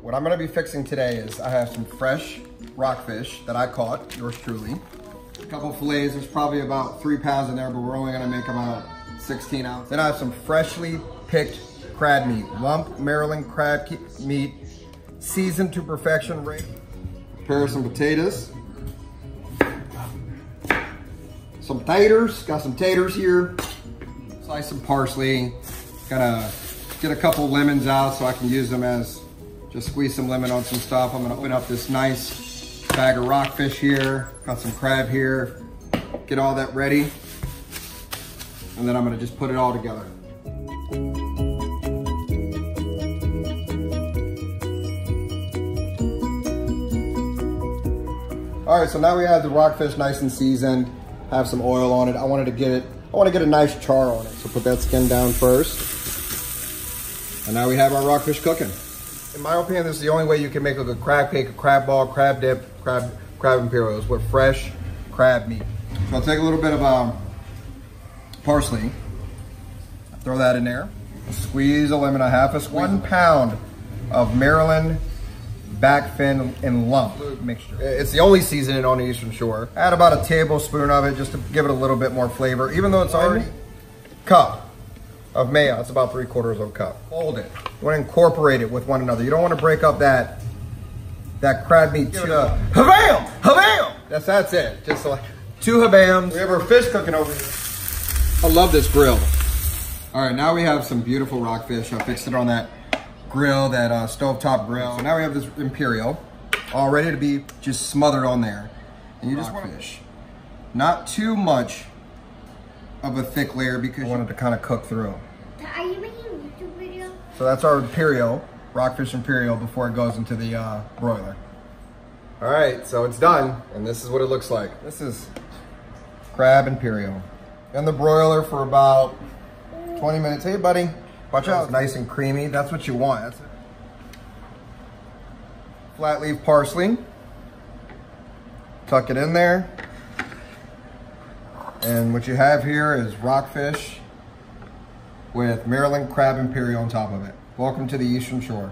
What I'm gonna be fixing today is I have some fresh rockfish that I caught, yours truly. A couple fillets, there's probably about 3 pounds in there, but we're only gonna make about 16 ounces. Then I have some freshly picked crab meat, lump Maryland crab meat, seasoned to perfection. Prepare some potatoes. Some taters, got some taters here. Slice some parsley. Gotta get a couple lemons out so I can use them as, just squeeze some lemon on some stuff. I'm gonna open up this nice bag of rockfish here. Got some crab here. Get all that ready. And then I'm gonna just put it all together. All right, so now we have the rockfish nice and seasoned. Have some oil on it. I want to get a nice char on it. So put that skin down first. And now we have our rockfish cooking. In my opinion, this is the only way you can make a good crab cake, a crab ball, crab dip, crab Imperials with fresh crab meat. So I'll take a little bit of parsley, throw that in there. Squeeze a lemon, a half a squeeze. 1 pound of Maryland back fin and lump mixture. It's the only seasoning on the Eastern Shore. Add about a tablespoon of it just to give it a little bit more flavor. Even though it's already cup of mayo, it's about 3/4 of a cup. Fold it. You want to incorporate it with one another. You don't want to break up that crab meat. Habam! Habam! That's it. Just like 2 habams. We have our fish cooking over here. I love this grill. All right, now we have some beautiful rockfish. I fixed it on that grill, that stovetop grill. So now we have this Imperial, all ready to be just smothered on there. And you just want fish. Not too much of a thick layer because you want it to kind of cook through. Are you making a YouTube video? So that's our Imperial, rockfish Imperial, before it goes into the broiler. All right, so it's done, and this is what it looks like. This is crab Imperial. In the broiler for about 20 minutes. Hey, buddy. Watch out, it's nice and creamy. That's what you want. That's it. Flat leaf parsley. Tuck it in there. And what you have here is rockfish with Maryland crab Imperial on top of it. Welcome to the Eastern Shore.